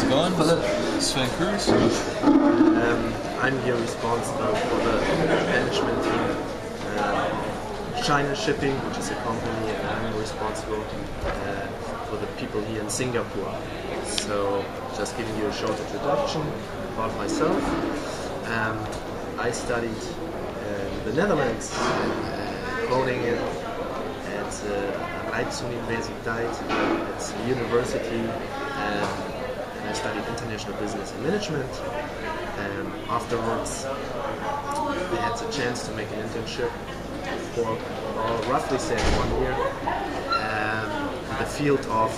it going? Sven Cruz. I'm here responsible for the management team, China Shipping, which is a company, and I'm responsible for the people here in Singapore. So, just giving you a short introduction about myself. I studied in the Netherlands, Groningen, at Rijksuniversiteit, it's a university, and I studied international business and management. Afterwards, I had the chance to make an internship for roughly say 1 year in the field of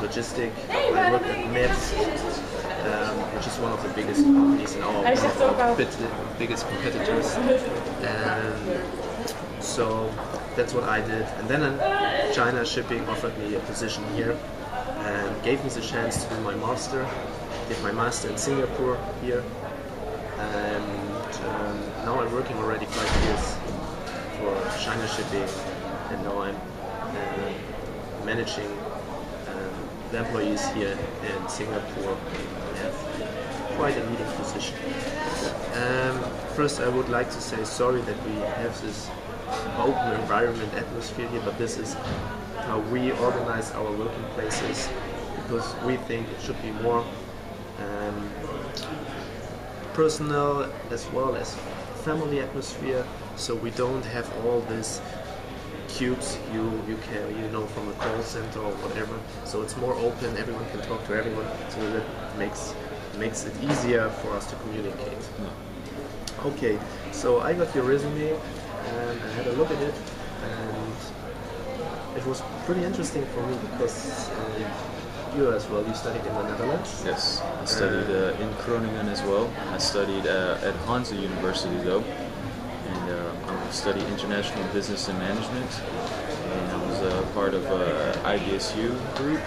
logistics. I worked at Maersk, which is one of the biggest companies in our biggest competitors. So that's what I did. And then China Shipping offered me a position here and gave me the chance to do my master. Did my master in Singapore here. And now I'm working already 5 years for China Shipping, and now I'm managing the employees here in Singapore. I have quite a leading position. First, I would like to say sorry that we have this open environment atmosphere here, but this is how we organize our working places, because we think it should be more personal as well as family atmosphere, so we don't have all these cubes you know from a call center or whatever. So it's more open, everyone can talk to everyone, so that makes it easier for us to communicate. Okay, so I got your resume and I had a look at it, and it was pretty interesting for me because you as well, you studied in the Netherlands? Yes, I studied in Groningen as well. I studied at Hansa University though, and I studied international business and management, and I was part of IBSU group.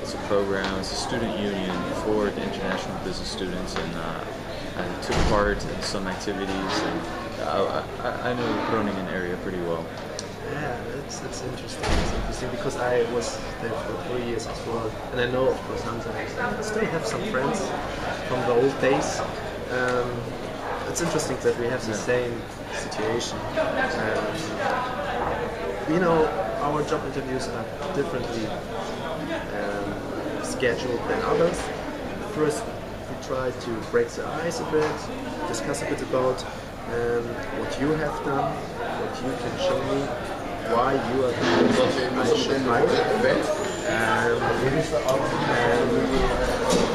It's a program, it's a student union for the international business students, and I took part in some activities, and I know the Groningen area pretty well. Yeah, it's interesting. It's interesting because I was there for 3 years as well, and I know, of course, Hansa. I still have some friends from the old days. It's interesting that we have the same situation. Our job interviews are differently scheduled than others. First, we try to break the ice a bit, discuss a bit about what you have done, what you can show me, why you are the person I should hire.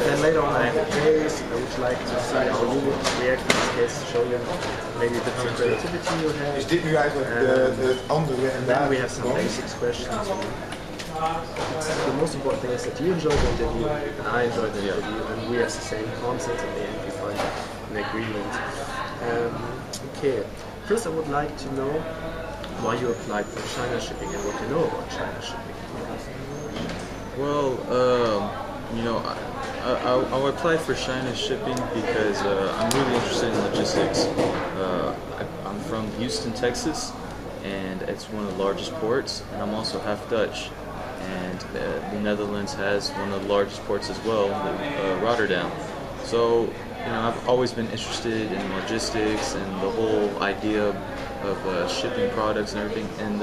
Then later on I have a case. I would like to see how you would react to this case, to show you maybe a bit of creativity you have. And then we have some basics questions. The most important thing is that you enjoy the interview and I enjoy the interview, and we have the same concept, and in the end we find an agreement. Okay, first I would like to know why you applied for China Shipping and what you know about China Shipping. Well, I applied for China Shipping because I'm really interested in logistics. I'm from Houston, Texas, and it's one of the largest ports, and I'm also half Dutch. And the Netherlands has one of the largest ports as well, Rotterdam. So, I've always been interested in logistics and the whole idea of shipping products and everything. And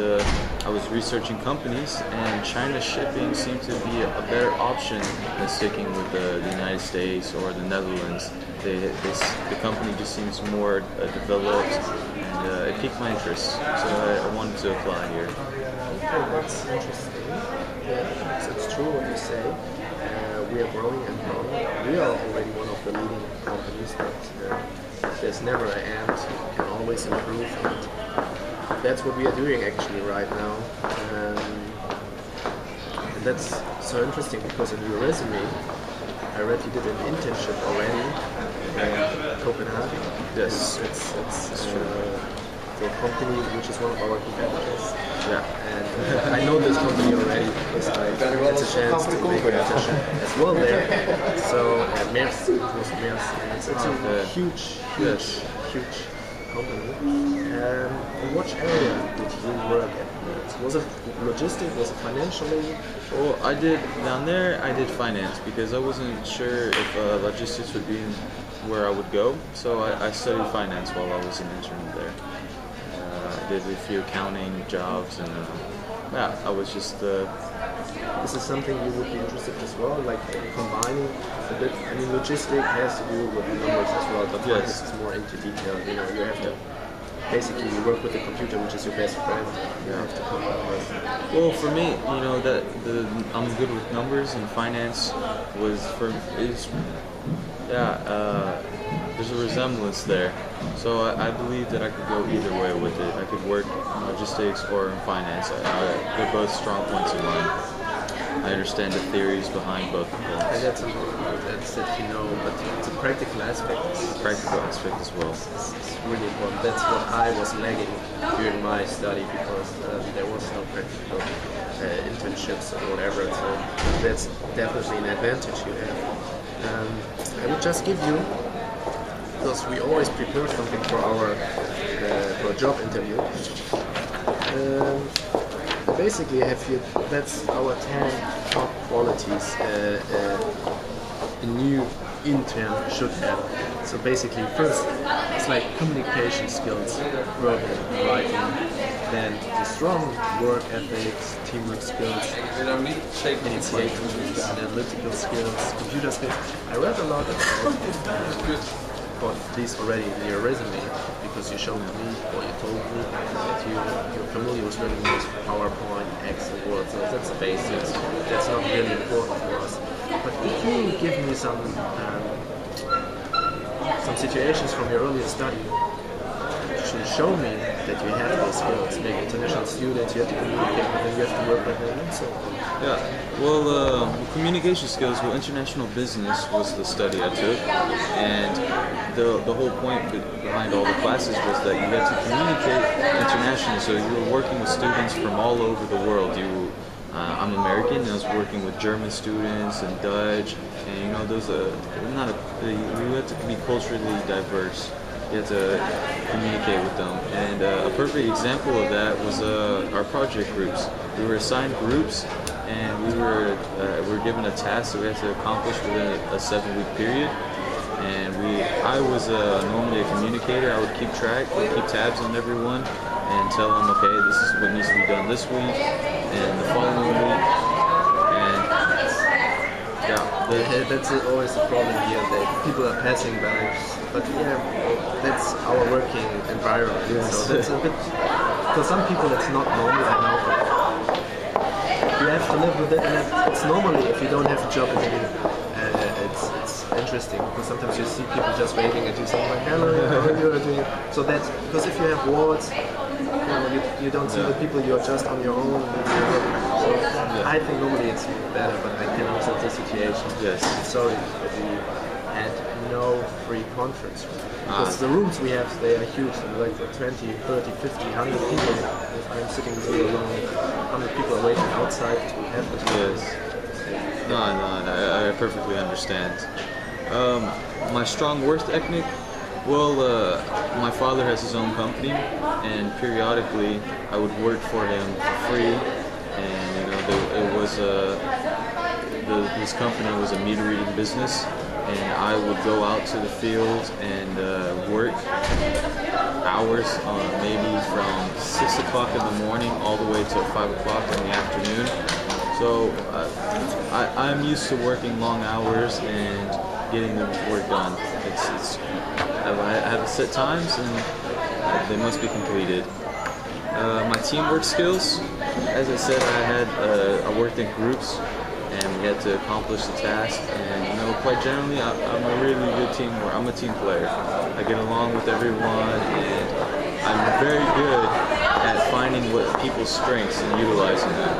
I was researching companies, and China Shipping seemed to be a better option than sticking with the United States or the Netherlands. The company just seems more developed, and it piqued my interest. So I wanted to apply here. Okay, that's interesting. Yeah, it's true what you say. We are growing and growing. We are already one of the leading companies, but there's never an end. You can always improve, and that's what we are doing actually right now. And that's so interesting because in your resume, I read you did an internship already in Copenhagen. Yes, it's for a company which is one of our competitors. Yeah, and I know this company already because I had a chance to make an internship as well there. So Maersk, it was Maersk, and it's a huge company. In which area did you work at? Was it logistic? Was it financially? Well, I did down there. I did finance because I wasn't sure if logistics would be where I would go. So I studied finance while I was an intern there. I did a few accounting jobs, and yeah, I was just. Is this something you would be interested as well, like combining a bit? I mean, logistic has to do with numbers as well, but Yes. it's more into detail. You know, you have to basically you work with the computer, which is your best friend. You have to combine with. Well, for me, you know that I'm good with numbers, and finance was is yeah. There's a resemblance there, so I believe that I could go either way with it. I could work in logistics or in finance. They're both strong points of mine. I understand the theories behind both of them. And that's important. That's that you know, but it's a practical aspect. Practical aspect as well. It's really important. That's what I was lagging during my study because there was no practical internships or whatever. So that's definitely an advantage you have. I would just give you, because we always prepare something for a job interview. Basically, that's our 10 top qualities a new intern should have. So basically, first, it's like communication skills, verbal, writing, then the strong work ethics, teamwork skills, initiative, analytical skills, computer skills. I read a lot about these already in your resume because you showed me or you told me that you're familiar with working with PowerPoint, Excel, Word. So that's the basics. That's not really important for us. But if you give me some situations from your earlier study to show me that you have those skills, maybe international students, you have to communicate with them, you have to work with them, and so on. Yeah, well, communication skills, well, international business was the study I took, and the whole point behind all the classes was that you had to communicate internationally, so you were working with students from all over the world. I'm American, and I was working with German students and Dutch, and you know, you have to be culturally diverse. You have to communicate with them, and a perfect example of that was our project groups. We were assigned groups, and we were given a task that we had to accomplish within a 7-week period. And I was normally a communicator. I would keep tabs on everyone, and tell them, okay, this is what needs to be done this week and the following week. And yeah, that's always a problem here. That people are passing by, but yeah, that's our working environment. Yes. So that's a bit. For some people, it's not normal. I know, but you have to live with it, and it's normally if you don't have a job, it's interesting because sometimes you see people just waving at you, saying like, "Hello, how are you doing?" So that's because if you have wards, you don't see the people. You're just on your own. So I think normally it's better, but I can understand the situation. Yes. Sorry that we had no free conference room. Because the rooms we have, they are huge. They're like for 20, 30, 50, 100 people. If I'm sitting here alone, 100 people are waiting outside to have the yes. No, I perfectly understand. My strong work ethic. Well, my father has his own company, and periodically I would work for him for free. And you know, it was his company was a meter reading business, and I would go out to the field and work hours, maybe from 6 o'clock in the morning all the way till 5 o'clock in the afternoon. So I'm used to working long hours and getting the work done. I have set times, and they must be completed. My teamwork skills, as I said, I worked in groups, and we had to accomplish the task. And you know, quite generally, I'm a really good teamer. I'm a team player. I get along with everyone, and I'm very good at finding what people's strengths and utilizing them.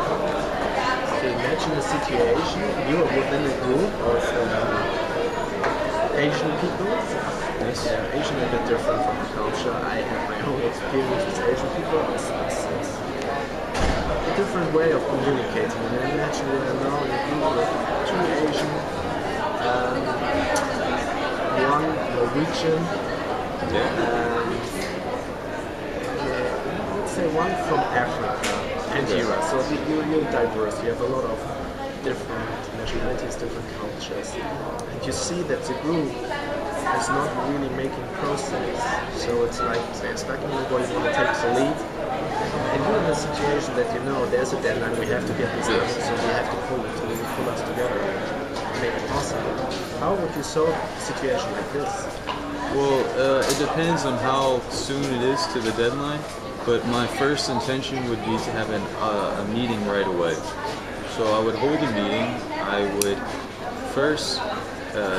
Okay, imagine a situation you are within a group of Asian people. Yes. Yeah, Asian are a bit different from the culture. I have my own experience with Asian people. It's a different way of communicating. And imagine we are now in a group with 2 Asian, 1 Norwegian, say one from Africa, Nigeria. So you're diverse. You have a lot of different nationalities, different cultures, and you see that the group is not really making progress. So it's like they're stuck in nobody want to take the lead. And you're in a situation that you know there's a deadline. We have to get this done, so we have to pull us together and make it possible. How would you solve a situation like this? Well, it depends on how soon it is to the deadline, but my first intention would be to have a meeting right away. So I would hold a meeting. I would first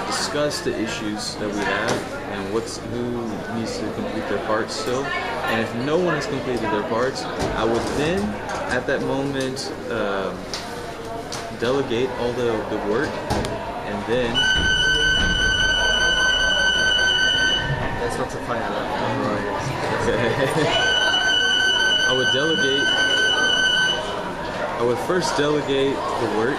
discuss the issues that we have and who needs to complete their parts still. And if no one has completed their parts, I would then, at that moment, delegate all the work, and then... That's not the fire alarm. I would first delegate the work.